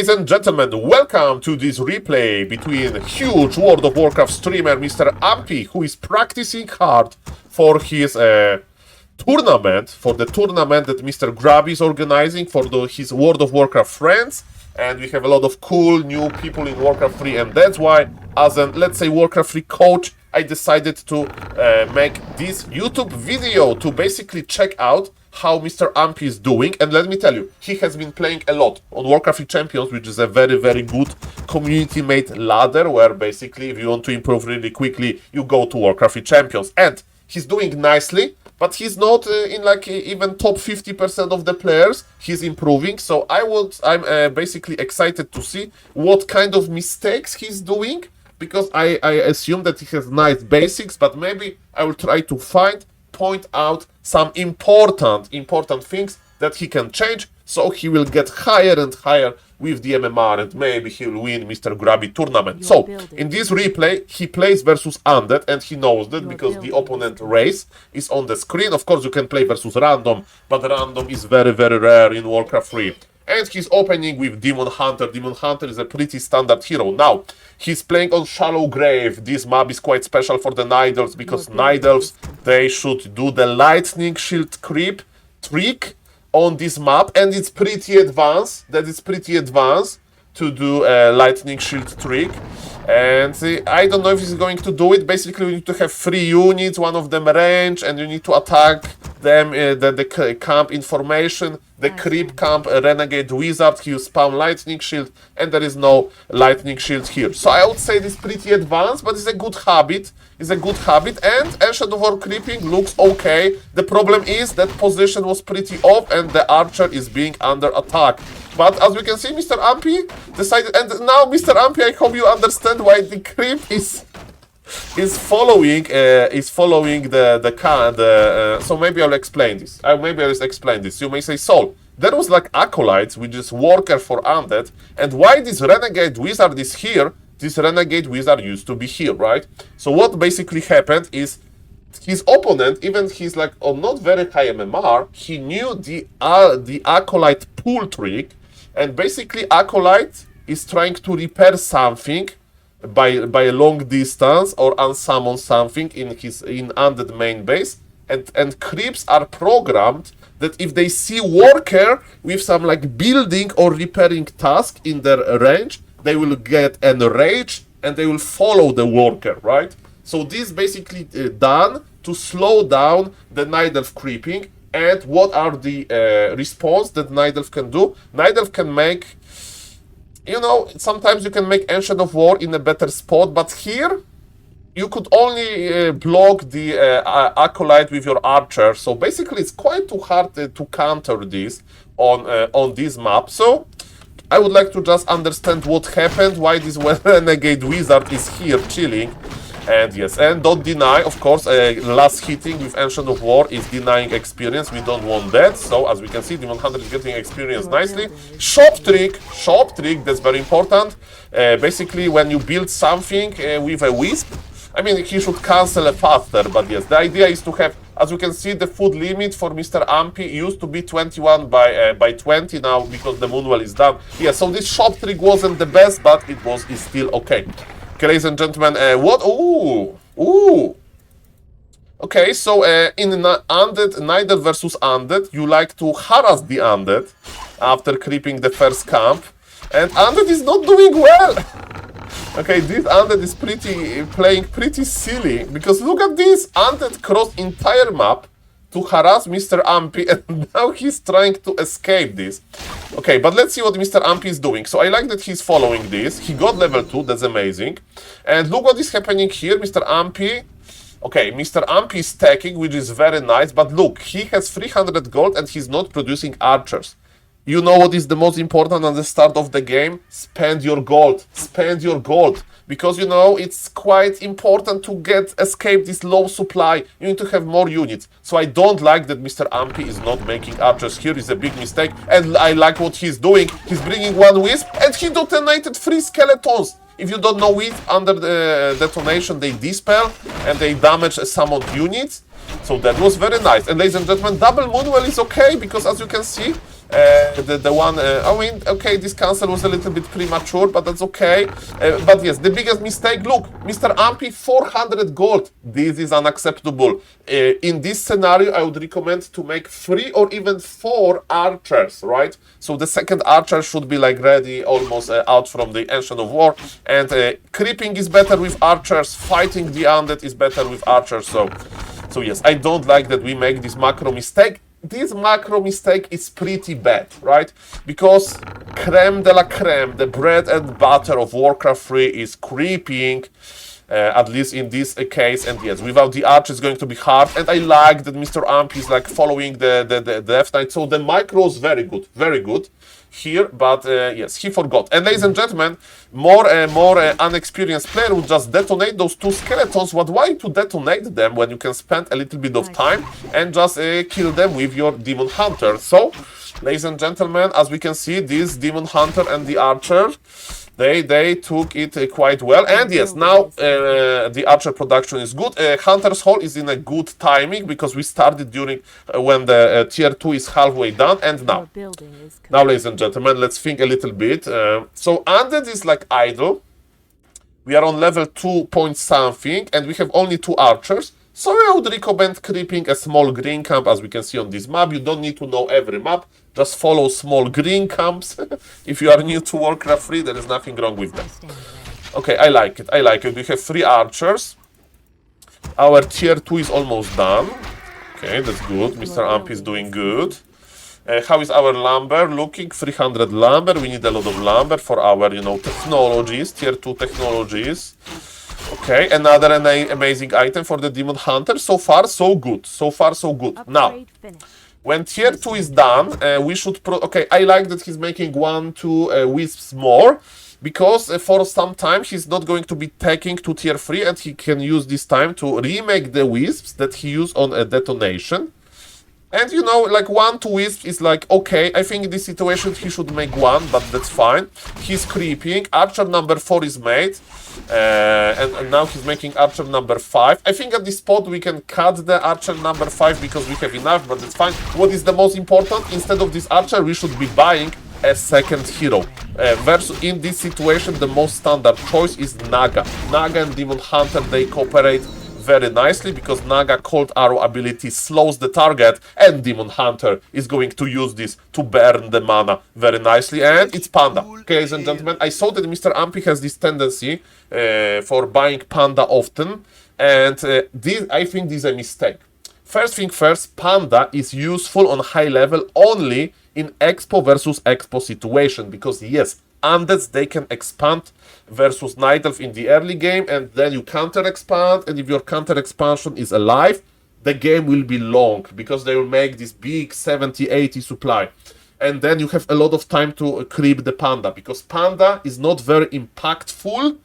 Ladies and gentlemen, welcome to this replay between huge World of Warcraft streamer Mr. Ahmpy, who is practicing hard for his tournament, for the tournament that Mr. Grabby is organizing for his World of Warcraft friends. And we have a lot of cool new people in Warcraft 3, and that's why, as an, let's say, Warcraft 3 coach, I decided to make this YouTube video to basically check out how Mr. Ahmpy is doing. And let me tell you, he has been playing a lot on Warcraft 3 Champions, which is a very, very good community-made ladder, where basically if you want to improve really quickly, you go to Warcraft 3 Champions. And he's doing nicely, but he's not in like even top 50% of the players. He's improving, so I'm basically excited to see what kind of mistakes he's doing, because I assume that he has nice basics, but maybe I will try to point out some important things that he can change, so he will get higher and higher with the MMR, and maybe he'll win Mr. Grabby tournament. So, in this replay, he plays versus Undead, and he knows that because the opponent race is on the screen. Of course, you can play versus random, but random is very, very rare in Warcraft 3. And he's opening with Demon Hunter. Demon Hunter is a pretty standard hero. Now, he's playing on Shallow Grave. This map is quite special for the Night Elves, because Night Elves, they should do the Lightning Shield creep trick on this map, and it's pretty advanced. That is pretty advanced to do a Lightning Shield trick. And I don't know if he's going to do it. Basically, you need to have 3 units, one of them range, and you need to attack them, the camp information, the creep camp, renegade wizard. He will spam lightning shield, and there is no lightning shield here. So I would say this is pretty advanced, but it's a good habit. It's a good habit, and Ancient of War creeping looks okay. The problem is that position was pretty off, and the archer is being under attack. But as we can see, Mr. Ahmpy decided, and now Mr. Ahmpy, I hope you understand why the creep is following the so maybe I'll explain this. Maybe I'll explain this. You may say, Saul, there was like acolytes, which is worker for Undead, and why this renegade wizard is here? This renegade wizard used to be here, right? So what basically happened is his opponent, even he's like on not very high MMR, he knew the acolyte pull trick, and basically acolyte is trying to repair something by a long distance or unsummon something in Undead main base, and creeps are programmed that if they see worker with some like building or repairing task in their range, they will get enraged and they will follow the worker, right? So this basically done to slow down the Night Elf creeping. And what are the response that Night Elf can do? Night Elf can make, you know, sometimes you can make Ancient of War in a better spot, but here you could only block the acolyte with your archer. So basically it's quite too hard to counter this on this map. So I would like to just understand what happened, why this renegade wizard is here chilling. And yes, and don't deny, of course, last hitting with Ancient of War is denying experience. We don't want that. So as we can see, Demon Hunter is getting experience nicely. Shop trick, that's very important. Basically, when you build something with a wisp, I mean, he should cancel it faster, but yes, the idea is to have, as you can see, the food limit for Mr. Ahmpy used to be 21 by 20 now, because the Moonwell is done. Yeah, so this shop trick wasn't the best, but it's still okay. Okay, ladies and gentlemen, what? Ooh. Okay, so in Undead, Night Elf versus Undead, you like to harass the Undead after creeping the first camp, and Undead is not doing well. Okay, this Undead is playing pretty silly, because look at this, Undead crossed entire map to harass Mr. Ahmpy, and now he's trying to escape this. Okay, but let's see what Mr. Ahmpy is doing. So I like that he's following this. He got level 2, that's amazing. And look what is happening here, Mr. Ahmpy. Okay, Mr. Ahmpy is stacking, which is very nice, but look, he has 300 gold and he's not producing archers. You know what is the most important at the start of the game? Spend your gold. Spend your gold. Because, you know, it's quite important to escape this low supply. You need to have more units. So I don't like that Mr. Ahmpy is not making archers here. It's a big mistake. And I like what he's doing. He's bringing one wisp and he detonated 3 skeletons. If you don't know it, under the detonation they dispel and they damage summoned units. So that was very nice. And ladies and gentlemen, double Moonwell is okay, because as you can see, The one, I mean, okay, this cancel was a little bit premature, but that's okay. But yes, the biggest mistake, look, Mr. Ahmpy, 400 gold. This is unacceptable. In this scenario, I would recommend to make 3 or even 4 archers, right? So the second archer should be like ready, almost out from the Ancient of War. And creeping is better with archers, fighting the undead is better with archers. So yes, I don't like that we make this macro mistake. This macro mistake is pretty bad, right? Because creme de la creme, the bread and butter of Warcraft 3 is creeping, at least in this case. And yes, without the archer it's going to be hard. And I like that Mr. Ahmpy is like following the Death Knight. So the micro is very good here, but yes, he forgot. And ladies and gentlemen, more unexperienced player would just detonate those 2 skeletons. But why to detonate them when you can spend a little bit of time and just kill them with your Demon Hunter? So, ladies and gentlemen, as we can see, this Demon Hunter and the Archer, they took it quite well. And yes, now the Archer production is good. Hunter's Hall is in a good timing because we started during when the tier 2 is halfway done. And now, ladies and gentlemen, let's think a little bit. So Undead is like idle. We are on level 2 point something and we have only 2 archers. So I would recommend creeping a small green camp, as we can see on this map. You don't need to know every map. Just follow small green camps. If you are new to Warcraft 3, there is nothing wrong with that. Okay, I like it. We have 3 archers. Our tier 2 is almost done. Okay, that's good. Mr. Ahmpy is doing good. How is our lumber looking? 300 lumber. We need a lot of lumber for our, technologies, tier 2 technologies. Okay, another amazing item for the Demon Hunter. So far, so good. Now, when tier 2 is done, we should... Okay, I like that he's making 1-2 wisps more, because for some time he's not going to be taking to tier 3, and he can use this time to remake the wisps that he used on a detonation. And like 1-2 wisps is like, okay, I think in this situation he should make 1, but that's fine. He's creeping. Archer number 4 is made. And now he's making archer number 5. I think at this spot we can cut the archer number 5 because we have enough, but that's fine. What is the most important? Instead of this archer, we should be buying a second hero. Versus in this situation, the most standard choice is Naga. Naga and Demon Hunter, they cooperate very nicely because Naga Cold Arrow ability slows the target, and Demon Hunter is going to use this to burn the mana very nicely. And it's Panda. Okay, ladies and gentlemen, I saw that Mr. Ahmpy has this tendency for buying Panda often, and I think this is a mistake. First thing first, Panda is useful on high level only in Expo versus Expo situation, because yes, Undeads, they can expand versus Night Elf in the early game, and then you counter expand, and if your counter expansion is alive, the game will be long, because they will make this big 70-80 supply. And then you have a lot of time to creep the Panda, because Panda is not very impactful,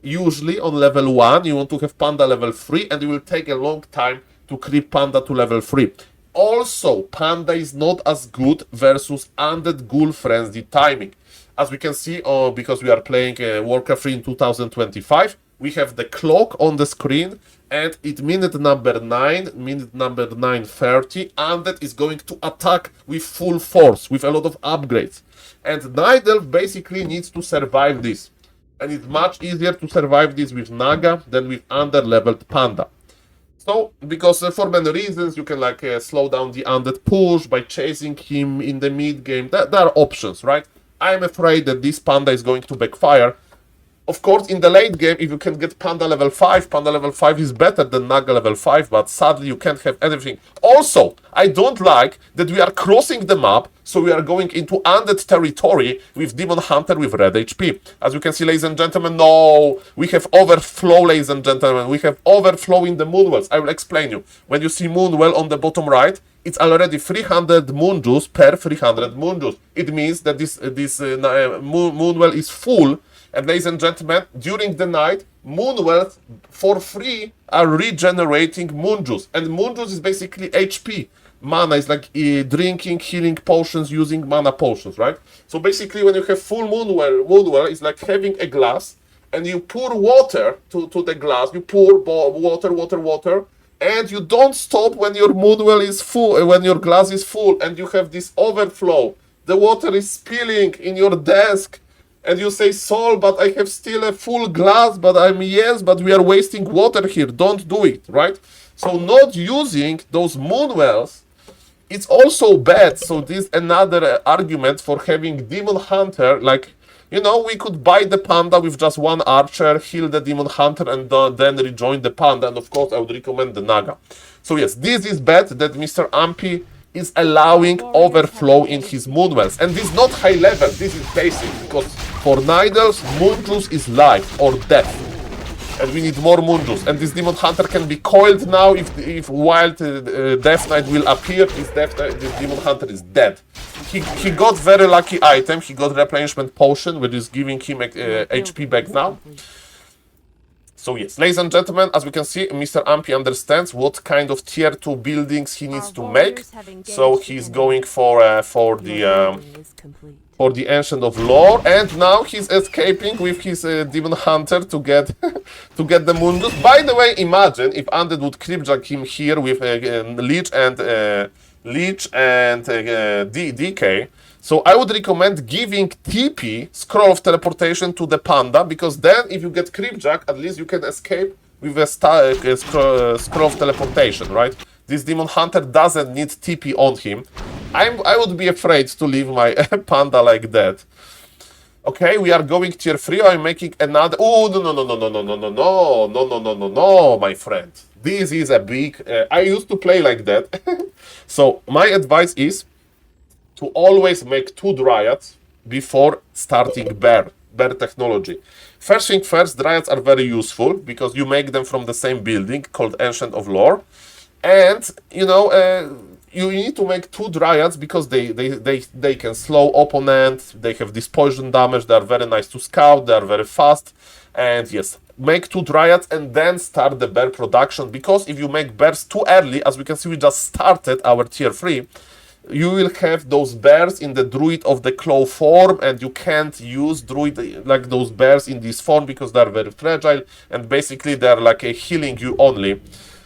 usually on level 1. You want to have Panda level 3, and it will take a long time to creep Panda to level 3. Also, Panda is not as good versus Undead Ghoul Frenzy timing. As we can see, because we are playing Warcraft 3 in 2025, we have the clock on the screen, and at minute number 9:30, Undead is going to attack with full force, with a lot of upgrades. And Night Elf basically needs to survive this. And it's much easier to survive this with Naga than with under-leveled Panda. So, because for many reasons, you can slow down the Undead push by chasing him in the mid-game. There are options, right? I'm afraid that this Panda is going to backfire. Of course, in the late game, if you can get Panda level 5 is better than Naga level 5, but sadly you can't have anything. Also, I don't like that we are crossing the map, so we are going into Undead territory with Demon Hunter with red HP. As you can see, ladies and gentlemen, no, we have overflow, ladies and gentlemen. We have overflow in the Moonwells. I will explain you. When you see Moonwell on the bottom right, it's already 300 moon juice per 300 moon juice. It means that this Moonwell is full. And ladies and gentlemen, during the night, Moonwells for free are regenerating moon juice. And moon juice is basically HP. Mana is like drinking healing potions using mana potions, right? So basically when you have full Moonwell is like having a glass, and you pour water to the glass. You pour water, and you don't stop when your Moonwell is full, when your glass is full, and you have this overflow. the water is spilling in your desk. And you say, Saul, but I have still a full glass, but yes, but we are wasting water here. Don't do it, right? So not using those moon wells, it's also bad. So this is another argument for having Demon Hunter. Like, you know, we could buy the panda with just one archer, heal the Demon Hunter, and then rejoin the panda. And of course, I would recommend the Naga. So yes, this is bad that Mr. Ahmpy is allowing overflow in his moon wells. And this is not high level, this is basic, because for Nidals, moon juice is life or death. And we need more moon juice. And this Demon Hunter can be coiled now if Wild Death Knight will appear. This Demon Hunter is dead. He got very lucky item. He got replenishment potion, which is giving him HP back now. So yes, ladies and gentlemen, as we can see, Mr. Ahmpy understands what kind of tier 2 buildings he needs to make. So he's going for the Ancient of Lore, and now he's escaping with his Demon Hunter to get to get the moon juice. By the way, imagine if Undead would creepjack him here with Leech and DK. So I would recommend giving TP, Scroll of Teleportation, to the Panda, because then if you get creepjack, at least you can escape with a Scroll of Teleportation, right? This Demon Hunter doesn't need TP on him. I would be afraid to leave my Panda like that. Okay, we are going tier 3. I'm making another... Oh, no, my friend. This is a big... I used to play like that. So my advice is to always make 2 Dryads before starting Bear technology. First thing first, Dryads are very useful because you make them from the same building called Ancient of Lore. And, you know, you need to make 2 Dryads because they can slow opponent, they have this poison damage, they are very nice to scout, they are very fast. And yes, make 2 Dryads and then start the Bear production, because if you make Bears too early, as we can see, we just started our tier 3, you will have those bears in the Druid of the Claw form, and you can't use Druid like those bears in this form because they are very fragile, and basically they are like a healing you only.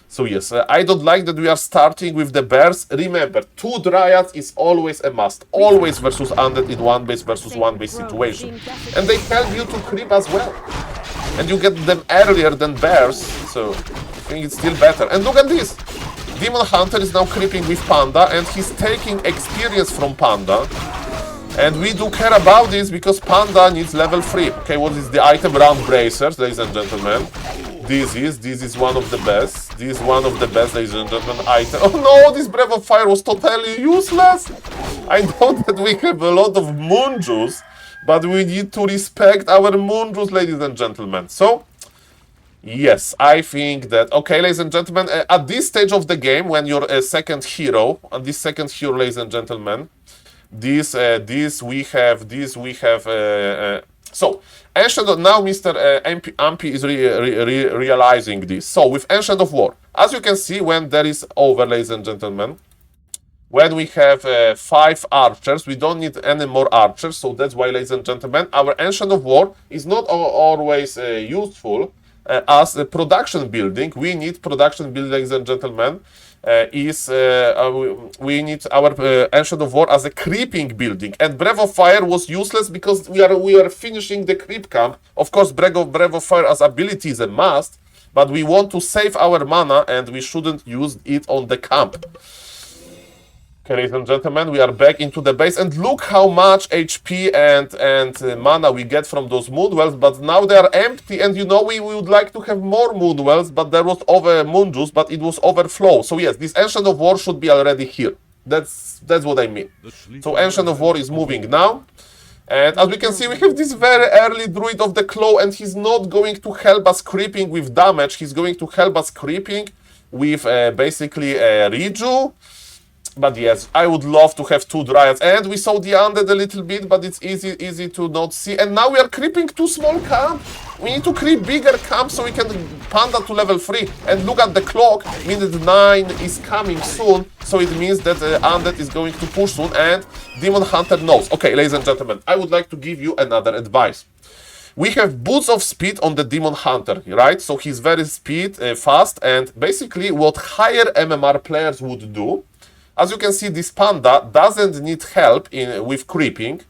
So yes, I don't like that we are starting with the bears. Remember, 2 Dryads is always a must. Always versus Undead in 1 base versus 1 base situation. And they help you to creep as well. And you get them earlier than bears, so I think it's still better. And look at this! Demon Hunter is now creeping with Panda, and he's taking experience from Panda. And we do care about this because Panda needs level 3. Okay, what is the item? Round Bracers, ladies and gentlemen. This is one of the best. This is one of the best, ladies and gentlemen, item. Oh no, this Breath of Fire was totally useless. I know that we have a lot of moon juice, but we need to respect our moon juice, ladies and gentlemen. So, yes, I think that, okay, ladies and gentlemen, at this stage of the game, when you're a second hero, ladies and gentlemen, so, Ancient, now Mr. Ahmpy is realizing this. So, with Ancient of War, as you can see, when there is over, ladies and gentlemen, when we have 5 archers, we don't need any more archers. So, that's why, ladies and gentlemen, our Ancient of War is not always useful as a production building. We need production building, ladies and gentlemen. We need our Ancient of War as a creeping building, and Breath of Fire was useless because we are finishing the creep camp. Of course, Breath of Fire as ability is a must, but we want to save our mana and we shouldn't use it on the camp. Okay, ladies and gentlemen, we are back into the base, and look how much HP and mana we get from those moon wells, but now they are empty, and you know, we would like to have more moon wells, but there was moon juice, but it was overflow. So yes, this Ancient of War should be already here. That's what I mean. So Ancient of War is moving now, and as we can see, we have this very early Druid of the Claw, and he's not going to help us creeping with damage, he's going to help us creeping with basically Reju. But yes, I would love to have 2 Dryads. And we saw the Undead a little bit, but it's easy to not see. And now we are creeping 2 small camp. We need to creep bigger camp so we can Panda to level 3. And look at the clock, minute 9 is coming soon. So it means that Undead is going to push soon, and Demon Hunter knows. Okay, ladies and gentlemen, I would like to give you another advice. We have Boots of Speed on the Demon Hunter, right? So he's very fast, and basically what higher MMR players would do, As you can see, this Panda doesn't need help with creeping.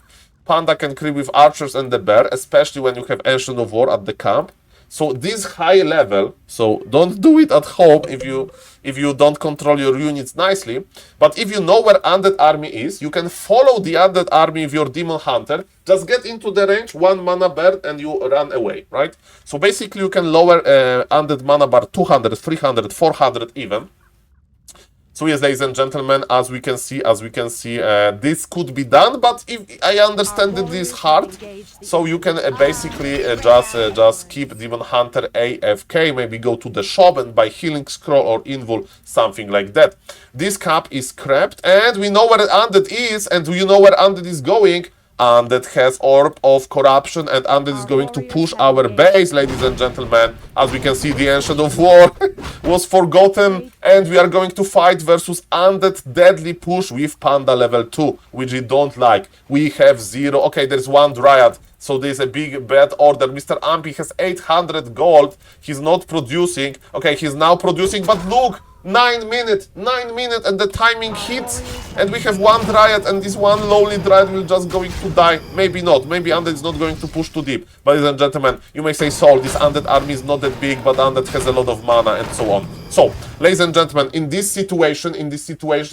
Panda can creep with archers and the bear, especially when you have Ancient of War at the camp. So this high level, so don't do it at home if you don't control your units nicely. But if you know where Undead army is, you can follow the Undead army with your Demon Hunter. Just get into the range, 1 mana bar, and you run away, right? So basically you can lower Undead mana bar 200, 300, 400 even. So yes, ladies and gentlemen, as we can see, this could be done, but if I understand that this is hard, so you can basically just keep Demon Hunter AFK, maybe go to the shop and buy Healing Scroll or Invul, something like that. This cap is crapped, and we know where Undead is, and you know where Undead is going. Undead has Orb of Corruption, and Undead is going to push our base, ladies and gentlemen. As we can see, the Ancient of War was forgotten, and we are going to fight versus Undead Deadly Push with Panda level 2, which we don't like. We have 0. Okay, there's 1 Dryad, so there's a big bad order. Mr. Ahmpy has 800 gold. He's not producing. Okay, he's now producing, but look! 9 minutes, and the timing hits, and we have 1 Dryad, and this 1 lowly Dryad will just going to die. Maybe not, maybe Undead is not going to push too deep. But ladies and gentlemen, you may say, Saul, this Undead army is not that big, but Undead has a lot of mana, and so on. So, ladies and gentlemen, in this situation,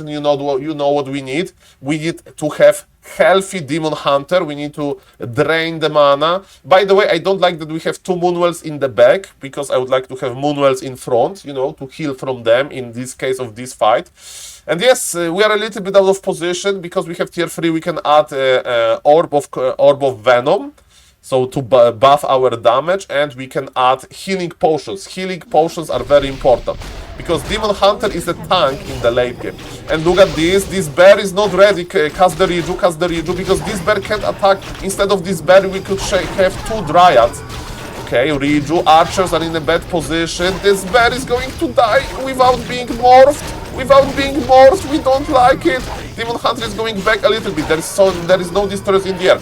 you know what we need. We need to have healthy Demon Hunter. We need to drain the mana. By the way, I don't like that we have 2 Moonwells in the back, because I would like to have Moonwells in front, you know, to heal from them in this case of this fight. And yes, we are a little bit out of position, because we have tier 3, we can add Orb of Venom, so to buff our damage, and we can add Healing Potions. Healing Potions are very important, because Demon Hunter is a tank in the late game. And look at this bear is not ready. Cast the Riju, because this bear can't attack. Instead of this bear, we could have 2 Dryads. Okay, Riju, archers are in a bad position. This bear is going to die without being morphed. We don't like it. Demon Hunter is going back a little bit. There is no destroyers in the air.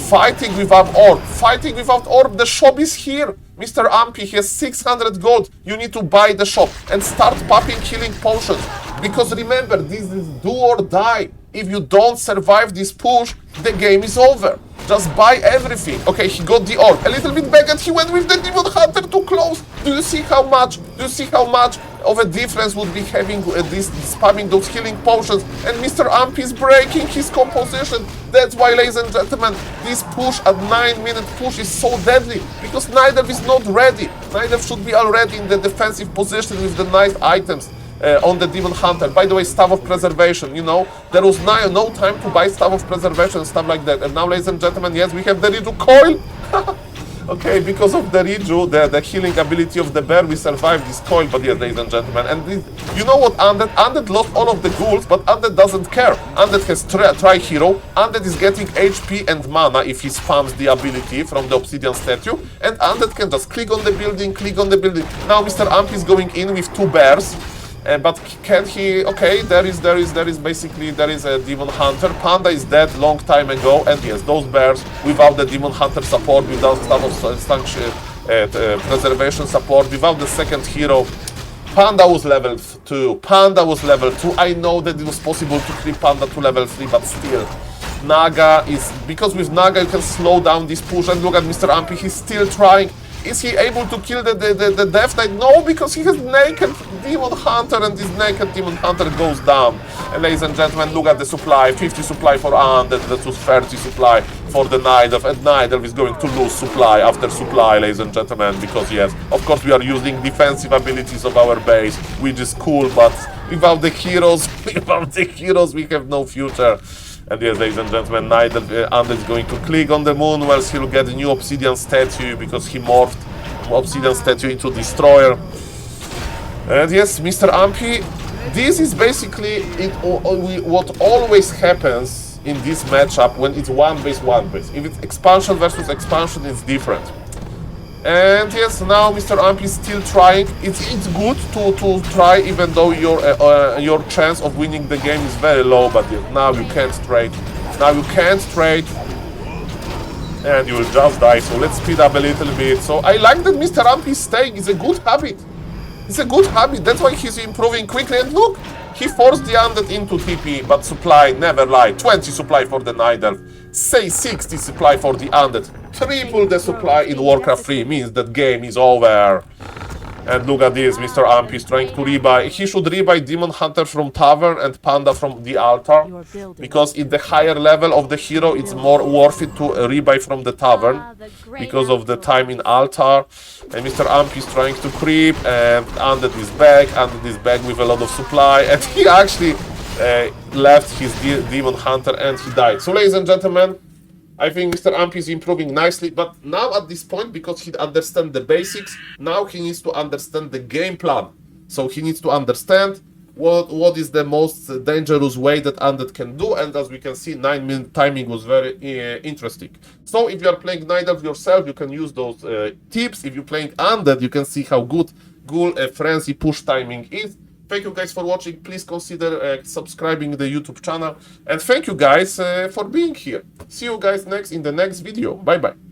Fighting without orb, the shop is here. Mr. Ahmpy has 600 gold. You need to buy the shop and start popping healing potions. Because remember, this is do or die. If you don't survive this push, the game is over. Just buy everything. Okay, he got the orb. A little bit back, and he went with the Demon Hunter too close. Do you see how much of a difference would be having this spamming those healing potions? And Mr. Ahmpy is breaking his composition. That's why, ladies and gentlemen, this push at 9-minute push is so deadly, because neither is not ready. Neither should be already in the defensive position with the nice items. On the Demon Hunter. By the way, Staff of Preservation, you know, there was no time to buy Staff of Preservation and stuff like that. And now, ladies and gentlemen, yes, we have the Riju coil. Okay, because of the Riju, the healing ability of the bear, we survived this coil. But yes, ladies and gentlemen, and this, you know what, Undead lost all of the ghouls, but Undead doesn't care. Undead has Tri-Hero. Undead is getting HP and mana if he spams the ability from the Obsidian statue, and Undead can just click on the building. Now Mr. Ahmpy is going in with 2 bears. But can he? Okay, there is a Demon Hunter. Panda is dead long time ago, and yes, those bears without the Demon Hunter support, without Staff of Preservation support, without the second hero, Panda was level 2. I know that it was possible to creep Panda to level 3, but still. Naga is, because with Naga you can slow down this push, and look at Mr. Ahmpy, he's still trying. Is he able to kill the Death Knight? No, because he has naked Demon Hunter, and this naked Demon Hunter goes down. And ladies and gentlemen, look at the supply. 50 supply for Undead, that was 30 supply for the Night Elf, and Night Elf is going to lose supply after supply, ladies and gentlemen, because yes, of course we are using defensive abilities of our base, which is cool, but without the heroes, we have no future. And yes, ladies and gentlemen, Undead is going to click on the Moonwells. He'll get a new Obsidian statue, because he morphed Obsidian statue into Destroyer. And yes, Mr. Ahmpy, this is basically what always happens in this matchup when it's one base. If it's expansion versus expansion, it's different. And yes, now Mr. Ahmpy is still trying. It's good to try, even though your chance of winning the game is very low. But yes, now you can't trade. And you will just die. So let's speed up a little bit. So I like that Mr. Ahmpy is staying. It's a good habit. It's a good habit, that's why he's improving quickly. And look, he forced the Undead into TP, but supply never lied. 20 supply for the Night Elf, say 60 supply for the Undead. Triple the supply in Warcraft 3 means that game is over. And look at this, Mr. Ahmpy is trying to rebuy. He should rebuy Demon Hunter from Tavern and Panda from the altar. Because in the higher level of the hero, it's more worth it to rebuy from the Tavern. Because of the time in altar. And Mr. Ahmpy is trying to creep. And Undead is back. Undead is back with a lot of supply. And he actually left his Demon Hunter and he died. So ladies and gentlemen, I think Mr. Ahmpy is improving nicely, but now at this point, because he understands the basics, now he needs to understand the game plan. So he needs to understand what is the most dangerous way that Undead can do, and as we can see, 9-minute timing was very interesting. So if you are playing Night Elf yourself, you can use those tips. If you're playing Undead, you can see how good Ghoul Frenzy push timing is. Thank you guys for watching. Please consider subscribing the YouTube channel. And thank you guys for being here. See you guys in the next video. Bye bye.